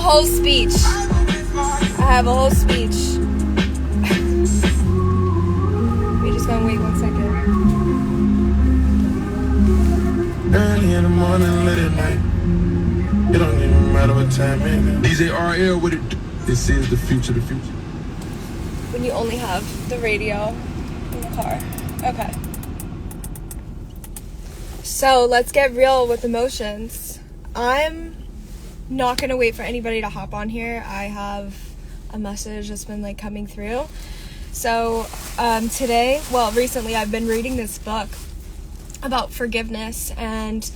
whole speech. I have a whole speech. We just gonna wait 1 second. Early in the morning, late at night. It don't even matter what time it is. DJ RL, what it do? This is the future, the future. When you only have the radio in the car. Okay. So let's get real with emotions. I'm not gonna wait for anybody to hop on here. I have a message that's been like coming through. So recently I've been reading this book about forgiveness, and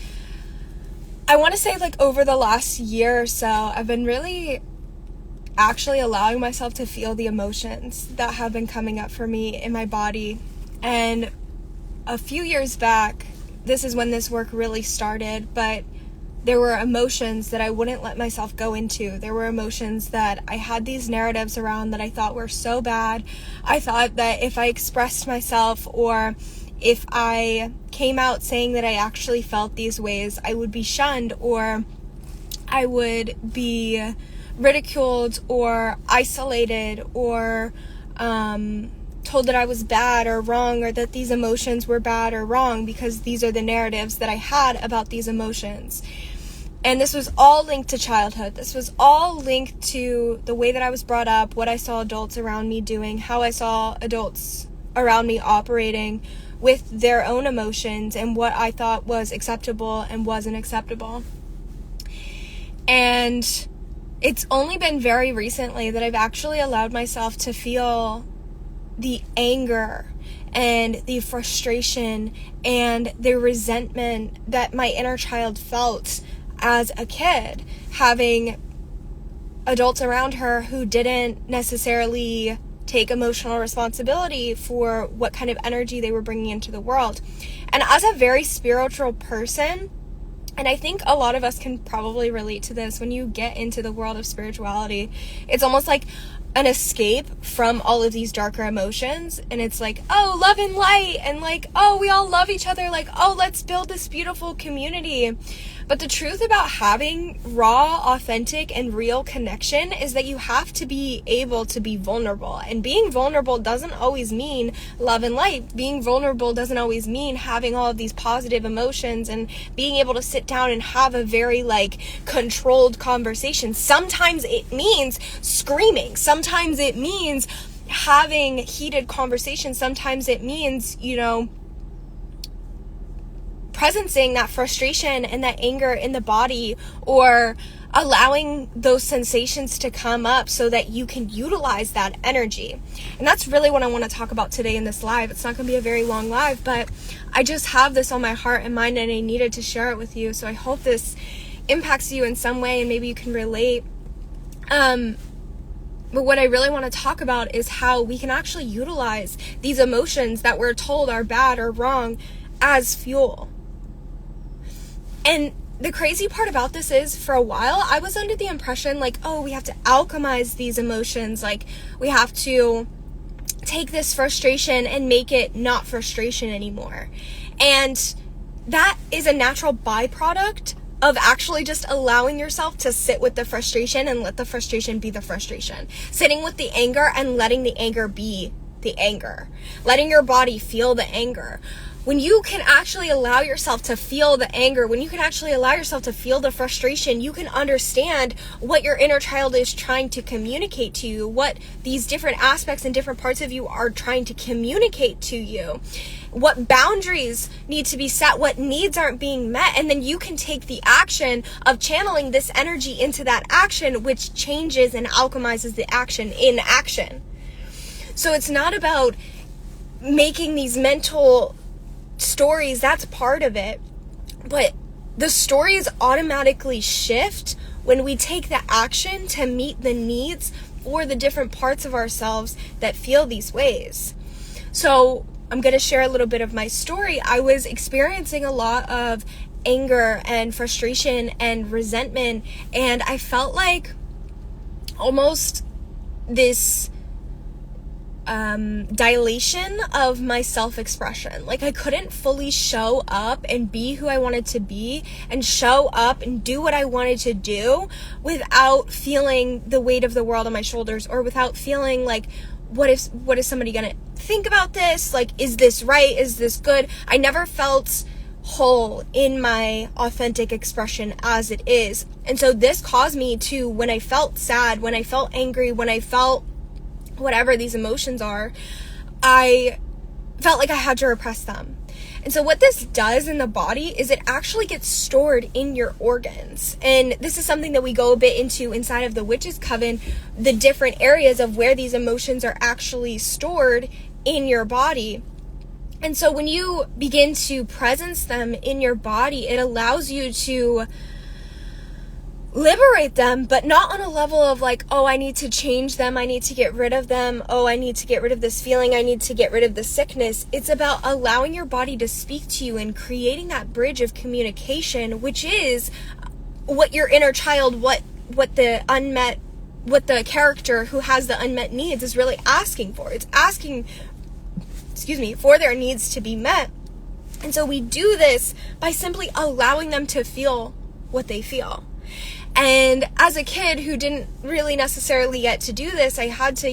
I want to say like over the last year or so, I've been really actually allowing myself to feel the emotions that have been coming up for me in my body. And a few years back, this is when this work really started, but there were emotions that I wouldn't let myself go into. There were emotions that I had these narratives around that I thought were so bad. I thought that if I expressed myself, or if I came out saying that I actually felt these ways, I would be shunned, or I would be ridiculed or isolated, or told that I was bad or wrong, or that these emotions were bad or wrong, because these are the narratives that I had about these emotions. And this was all linked to childhood. This was all linked to the way that I was brought up, what I saw adults around me doing, how I saw adults around me operating with their own emotions, and what I thought was acceptable and wasn't acceptable. And it's only been very recently that I've actually allowed myself to feel the anger and the frustration and the resentment that my inner child felt as a kid, having adults around her who didn't necessarily take emotional responsibility for what kind of energy they were bringing into the world. And as a very spiritual person, and I think a lot of us can probably relate to this, when you get into the world of spirituality, it's almost like an escape from all of these darker emotions. And it's like, oh, love and light, and like, oh, we all love each other, like, oh, let's build this beautiful community. But the truth about having raw, authentic, and real connection is that you have to be able to be vulnerable. And being vulnerable doesn't always mean love and light. Being vulnerable doesn't always mean having all of these positive emotions and being able to sit down and have a very like controlled conversation. Sometimes it means screaming. Sometimes it means having heated conversations. Sometimes it means, presencing that frustration and that anger in the body, or allowing those sensations to come up so that you can utilize that energy. And that's really what I want to talk about today in this live. It's not going to be a very long live, but I just have this on my heart and mind, and I needed to share it with you. So I hope this impacts you in some way, and maybe you can relate. But what I really want to talk about is how we can actually utilize these emotions that we're told are bad or wrong as fuel. And the crazy part about this is, for a while, I was under the impression like, oh, we have to alchemize these emotions. Like, we have to take this frustration and make it not frustration anymore. And that is a natural byproduct of actually just allowing yourself to sit with the frustration and let the frustration be the frustration. Sitting with the anger and letting the anger be the anger. Letting your body feel the anger. When you can actually allow yourself to feel the anger, when you can actually allow yourself to feel the frustration, you can understand what your inner child is trying to communicate to you, what these different aspects and different parts of you are trying to communicate to you, what boundaries need to be set, what needs aren't being met, and then you can take the action of channeling this energy into that action, which changes and alchemizes the action in action. So it's not about making these mental stories, that's part of it, but the stories automatically shift when we take the action to meet the needs for the different parts of ourselves that feel these ways. So I'm going to share a little bit of my story. I was experiencing a lot of anger and frustration and resentment, and I felt like almost this dilation of my self-expression. Like, I couldn't fully show up and be who I wanted to be and show up and do what I wanted to do without feeling the weight of the world on my shoulders, or without feeling like, what is somebody gonna think about this? Like, is this right? Is this good? I never felt whole in my authentic expression as it is. And so this caused me to, when I felt sad, when I felt angry, when I felt whatever these emotions are, I felt like I had to repress them. And so what this does in the body is it actually gets stored in your organs. And this is something that we go a bit into inside of the Witch's Coven, the different areas of where these emotions are actually stored in your body. And so when you begin to presence them in your body, it allows you to liberate them, but not on a level of like, oh, I need to change them, I need to get rid of them, oh, I need to get rid of this feeling, I need to get rid of the sickness. It's about allowing your body to speak to you and creating that bridge of communication, which is what your inner child, what the character who has the unmet needs is really asking for. It's asking, for their needs to be met. And so we do this by simply allowing them to feel what they feel. And as a kid who didn't really necessarily get to do this, I had to,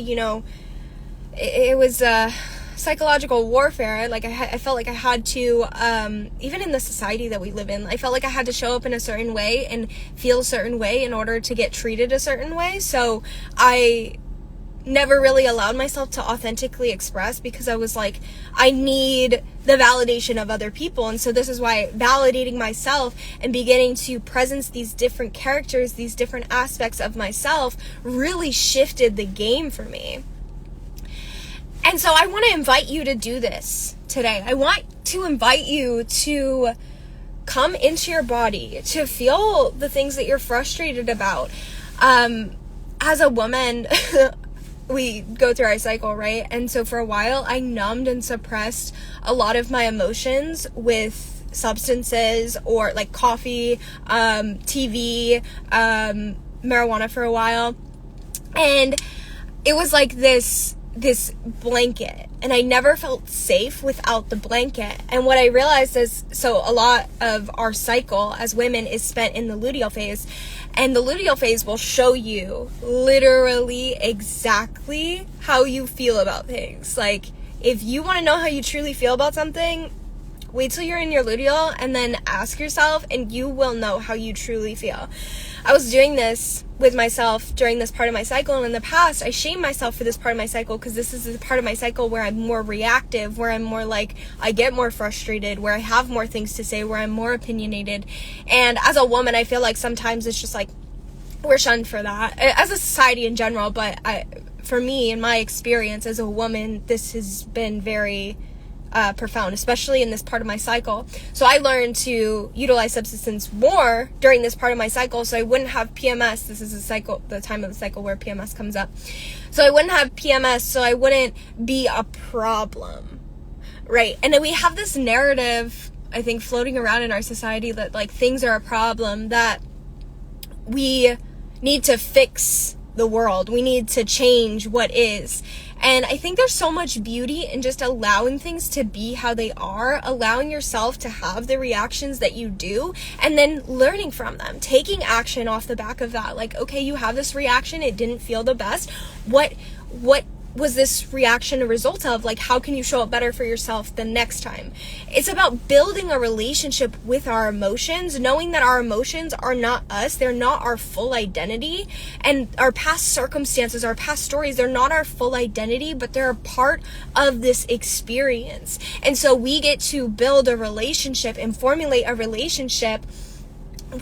it was psychological warfare. Like, I felt like I had to, even in the society that we live in, I felt like I had to show up in a certain way and feel a certain way in order to get treated a certain way. So I never really allowed myself to authentically express, because I was like, I need the validation of other people. And so this is why validating myself and beginning to presence these different characters, these different aspects of myself, really shifted the game for me. And so I want to invite you to do this today. I want to invite you to come into your body, to feel the things that you're frustrated about. As a woman, we go through our cycle, right? And so for a while, I numbed and suppressed a lot of my emotions with substances, or like coffee, TV, marijuana for a while. And it was like this blanket, and I never felt safe without the blanket. And what I realized is, so a lot of our cycle as women is spent in the luteal phase. And the luteal phase will show you literally exactly how you feel about things. Like, if you want to know how you truly feel about something, wait till you're in your luteal and then ask yourself, and you will know how you truly feel. I was doing this with myself during this part of my cycle, and in the past, I shamed myself for this part of my cycle, because this is the part of my cycle where I'm more reactive, where I'm more like, I get more frustrated, where I have more things to say, where I'm more opinionated. And as a woman, I feel like sometimes it's just like, we're shunned for that, as a society in general. But for me, in my experience as a woman, this has been very profound, especially in this part of my cycle. So I learned to utilize substances more during this part of my cycle, so I wouldn't have PMS. This is the time of the cycle where PMS comes up. So I wouldn't have PMS, so I wouldn't be a problem, right? And then we have this narrative, I think, floating around in our society that like things are a problem, that we need to fix the world, we need to change what is. And I think there's so much beauty in just allowing things to be how they are, allowing yourself to have the reactions that you do, and then learning from them, taking action off the back of that. Like, okay, you have this reaction, it didn't feel the best. What was this reaction a result of? Like, how can you show up better for yourself the next time? It's about building a relationship with our emotions, knowing that our emotions are not us, they're not our full identity, and our past circumstances, our past stories, they're not our full identity, but they're a part of this experience. And so we get to build a relationship and formulate a relationship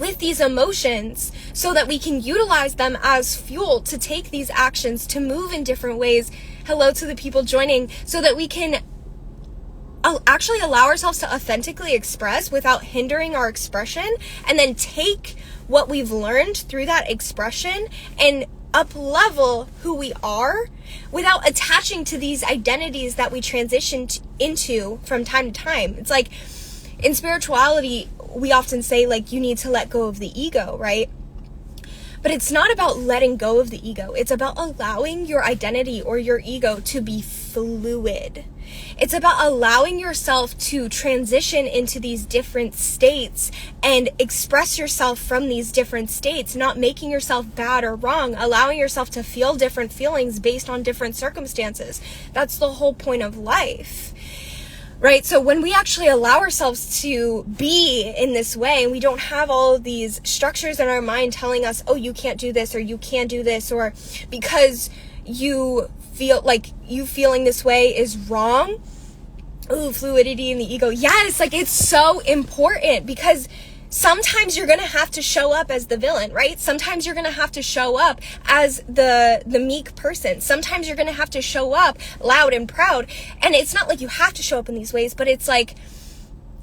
with these emotions so that we can utilize them as fuel to take these actions, to move in different ways. Hello to the people joining, so that we can actually allow ourselves to authentically express without hindering our expression, and then take what we've learned through that expression and up-level who we are without attaching to these identities that we transitioned into from time to time. It's like in spirituality, we often say, like, you need to let go of the ego, right? But it's not about letting go of the ego. It's about allowing your identity or your ego to be fluid. It's about allowing yourself to transition into these different states and express yourself from these different states, not making yourself bad or wrong, allowing yourself to feel different feelings based on different circumstances. That's the whole point of life. Right? So when we actually allow ourselves to be in this way, and we don't have all of these structures in our mind telling us, oh, you can't do this, or you can't do this, or because you feel like you feeling this way is wrong. Ooh, fluidity in the ego. Yes, like it's so important, because sometimes you're going to have to show up as the villain, right? Sometimes you're going to have to show up as the meek person. Sometimes you're going to have to show up loud and proud. And it's not like you have to show up in these ways, but it's like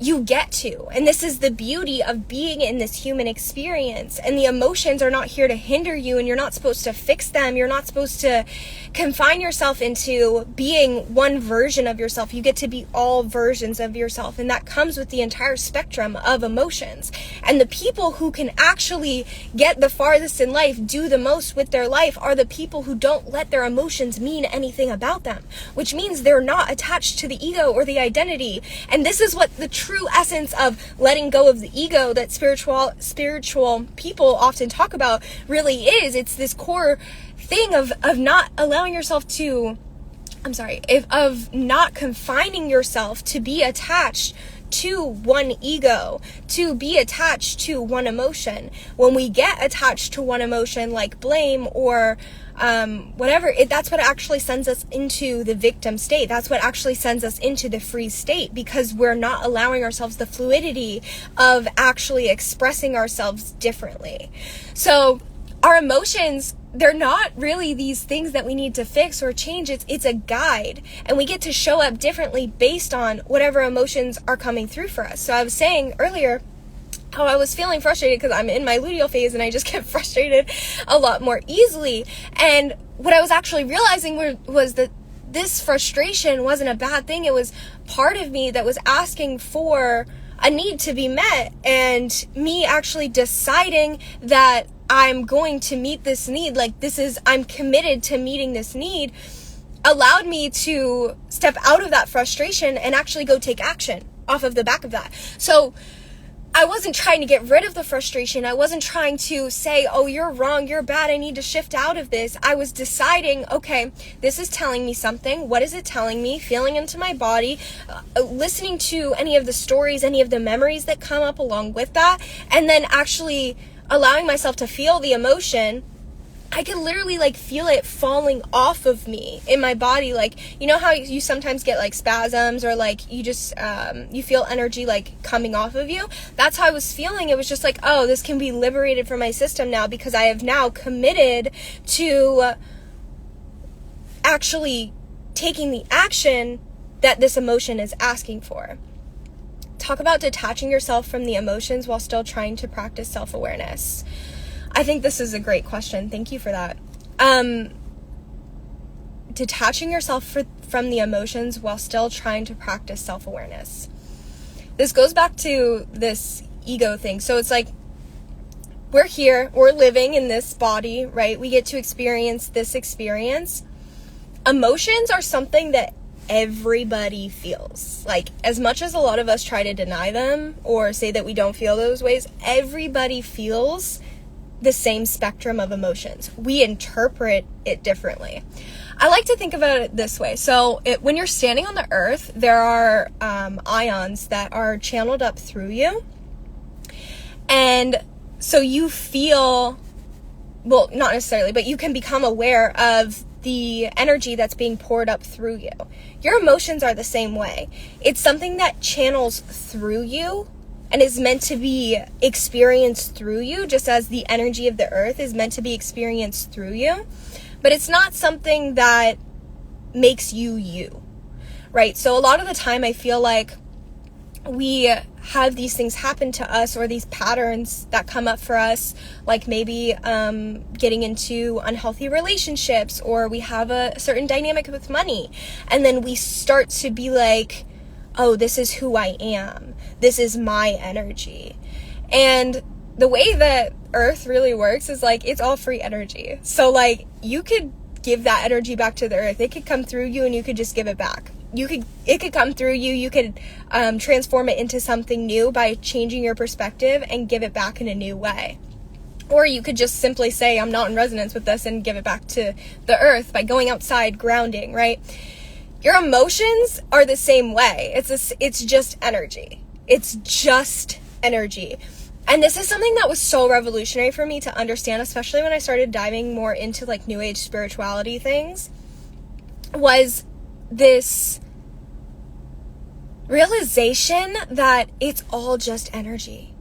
you get to. And this is the beauty of being in this human experience. And the emotions are not here to hinder you, and you're not supposed to fix them. You're not supposed to confine yourself into being one version of yourself. You get to be all versions of yourself. And that comes with the entire spectrum of emotions. And the people who can actually get the farthest in life, do the most with their life, are the people who don't let their emotions mean anything about them, which means they're not attached to the ego or the identity. And this is what the true essence of letting go of the ego that spiritual people often talk about really is. It's this core thing of not allowing yourself to, of not confining yourself to be attached to one ego, to be attached to one emotion. When we get attached to one emotion like blame or whatever, that's what actually sends us into the victim state. That's what actually sends us into the freeze state, because we're not allowing ourselves the fluidity of actually expressing ourselves differently. So our emotions, they're not really these things that we need to fix or change. It's a guide, and we get to show up differently based on whatever emotions are coming through for us. So I was saying earlier how I was feeling frustrated because I'm in my luteal phase and I just get frustrated a lot more easily. And what I was actually realizing was that this frustration wasn't a bad thing. It was part of me that was asking for a need to be met, and me actually deciding that I'm going to meet this need, I'm committed to meeting this need, allowed me to step out of that frustration and actually go take action off of the back of that. So I wasn't trying to get rid of the frustration. I wasn't trying to say, oh, you're wrong, you're bad, I need to shift out of this. I was deciding, okay, this is telling me something. What is it telling me? Feeling into my body, listening to any of the stories, any of the memories that come up along with that, and then actually allowing myself to feel the emotion. I can literally feel it falling off of me in my body. You know how you sometimes get spasms, or you just you feel energy coming off of you? That's how I was feeling. It was just oh, this can be liberated from my system now, because I have now committed to actually taking the action that this emotion is asking for. Talk about detaching yourself from the emotions while still trying to practice self-awareness. I think this is a great question. Thank you for that. Detaching yourself from the emotions while still trying to practice self-awareness. This goes back to this ego thing. So it's we're here, we're living in this body, right? We get to experience this experience. Emotions are something that everybody feels. As much as a lot of us try to deny them or say that we don't feel those ways, everybody feels the same spectrum of emotions. We interpret it differently. I like to think about it this way. So when you're standing on the earth, there are ions that are channeled up through you. And so you feel, well, not necessarily, but you can become aware of the energy that's being poured up through you. Your emotions are the same way. It's something that channels through you and is meant to be experienced through you, just as the energy of the earth is meant to be experienced through you. But it's not something that makes you, right? So a lot of the time I feel like we have these things happen to us, or these patterns that come up for us, maybe getting into unhealthy relationships, or we have a certain dynamic with money, and then we start to be oh, this is who I am. This is my energy. And the way that Earth really works is like, it's all free energy. So like, you could give that energy back to the Earth. It could come through you and you could just give it back. It could come through you. You could transform it into something new by changing your perspective and give it back in a new way. Or you could just simply say, I'm not in resonance with this, and give it back to the Earth by going outside, grounding, right? Your emotions are the same way. It's just energy. It's just energy. And this is something that was so revolutionary for me to understand, especially when I started diving more into like new age spirituality things, was this realization that it's all just energy.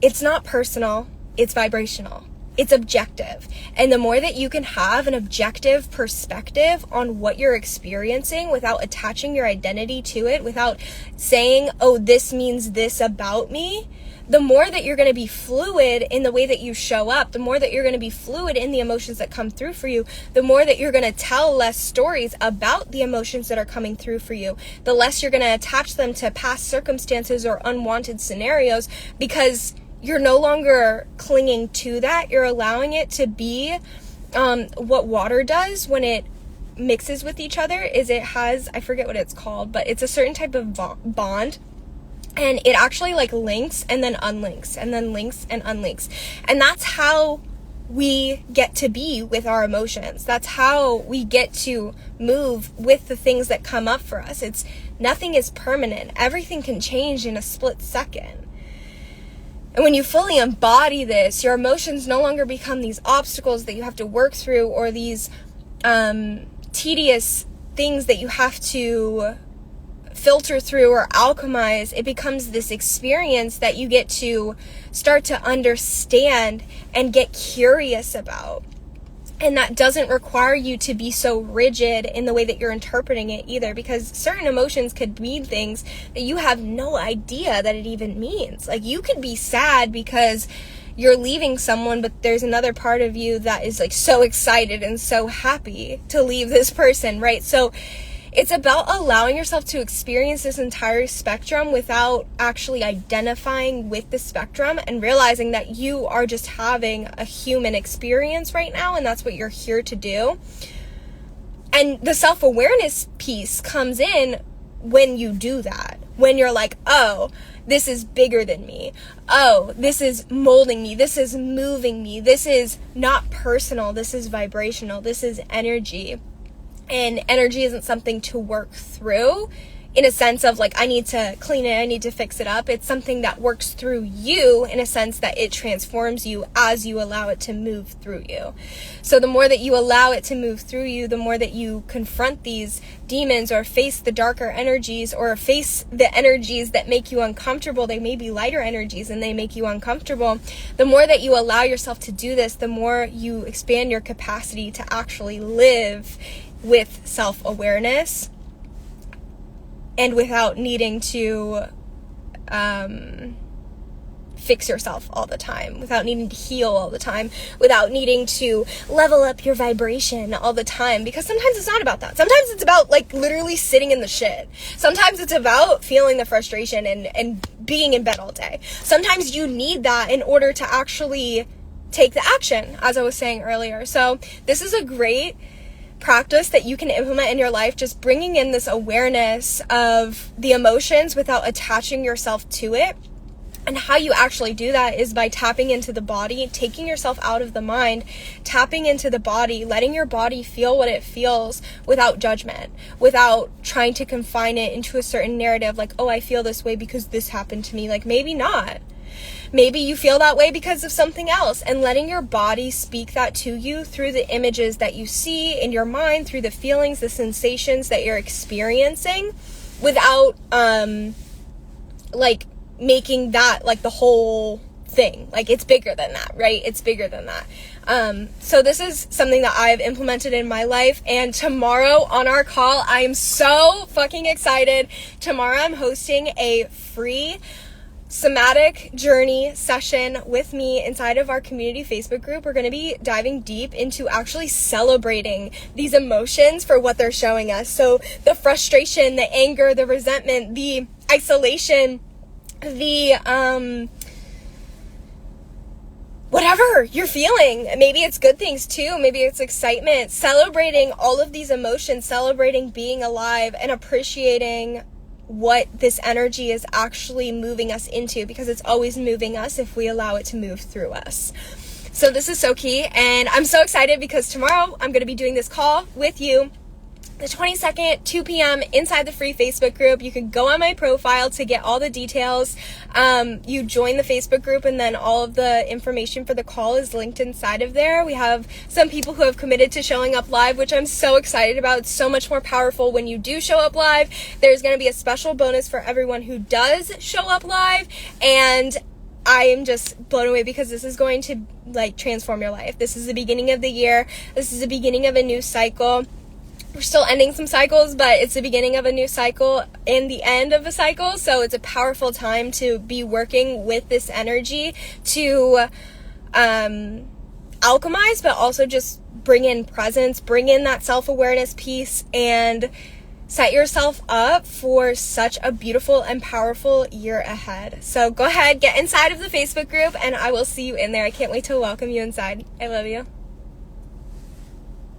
It's not personal, it's vibrational. It's objective. And the more that you can have an objective perspective on what you're experiencing without attaching your identity to it, without saying, oh, this means this about me, the more that you're going to be fluid in the way that you show up, the more that you're going to be fluid in the emotions that come through for you, the more that you're going to tell less stories about the emotions that are coming through for you, the less you're going to attach them to past circumstances or unwanted scenarios, because you're no longer clinging to that. You're allowing it to be what water does when it mixes with each other. Is it has, I forget what it's called, but it's a certain type of bond. And it actually like links and then unlinks and then links and unlinks. And that's how we get to be with our emotions. That's how we get to move with the things that come up for us. Nothing is permanent. Everything can change in a split second. And when you fully embody this, your emotions no longer become these obstacles that you have to work through, or these tedious things that you have to filter through or alchemize. It becomes this experience that you get to start to understand and get curious about. And that doesn't require you to be so rigid in the way that you're interpreting it either, because certain emotions could mean things that you have no idea that it even means. Like, you could be sad because you're leaving someone, but there's another part of you that is like so excited and so happy to leave this person, right? So it's about allowing yourself to experience this entire spectrum without actually identifying with the spectrum, and realizing that you are just having a human experience right now, and that's what you're here to do. And the self-awareness piece comes in when you do that. When you're like, oh, this is bigger than me. Oh, this is molding me. This is moving me. This is not personal. This is vibrational. This is energy. And energy isn't something to work through in a sense of like, I need to clean it, I need to fix it up. It's something that works through you in a sense that it transforms you as you allow it to move through you. So the more that you allow it to move through you, the more that you confront these demons, or face the darker energies, or face the energies that make you uncomfortable. They may be lighter energies and they make you uncomfortable. The more that you allow yourself to do this, the more you expand your capacity to actually live with self-awareness, and without needing to fix yourself all the time, without needing to heal all the time, without needing to level up your vibration all the time. Because sometimes it's not about that. Sometimes it's about like literally sitting in the shit. Sometimes it's about feeling the frustration and being in bed all day. Sometimes you need that in order to actually take the action, as I was saying earlier. So this is a great practice that you can implement in your life, just bringing in this awareness of the emotions without attaching yourself to it. And how you actually do that is by tapping into the body, taking yourself out of the mind, tapping into the body, letting your body feel what it feels without judgment, without trying to confine it into a certain narrative, like, oh, I feel this way because this happened to me. Like, maybe not. Maybe you feel that way because of something else, and letting your body speak that to you through the images that you see in your mind, through the feelings, the sensations that you're experiencing, without like making that like the whole thing. Like, it's bigger than that, right? It's bigger than that. So this is something that I've implemented in my life, and tomorrow on our call, I am so fucking excited. Tomorrow I'm hosting a free somatic journey session with me inside of our community Facebook group. We're going to be diving deep into actually celebrating these emotions for what they're showing us. So the frustration, the anger, the resentment, the isolation, the whatever you're feeling. Maybe it's good things too. Maybe it's excitement. Celebrating all of these emotions, celebrating being alive, and appreciating what this energy is actually moving us into, because it's always moving us if we allow it to move through us. So this is so key, and I'm so excited because tomorrow I'm going to be doing this call with you, the 22nd, 2 p.m. inside the free Facebook group. You can go on my profile to get all the details. You join the Facebook group, and then all of the information for the call is linked inside of there. We have some people who have committed to showing up live, which I'm so excited about. It's so much more powerful when you do show up live. There's going to be a special bonus for everyone who does show up live, and I am just blown away because this is going to like transform your life. This is the beginning of the year. This is the beginning of a new cycle. We're still ending some cycles, but it's the beginning of a new cycle and the end of a cycle. So it's a powerful time to be working with this energy to alchemize, but also just bring in presence, bring in that self-awareness piece, and set yourself up for such a beautiful and powerful year ahead. So go ahead, get inside of the Facebook group, and I will see you in there. I can't wait to welcome you inside. I love you.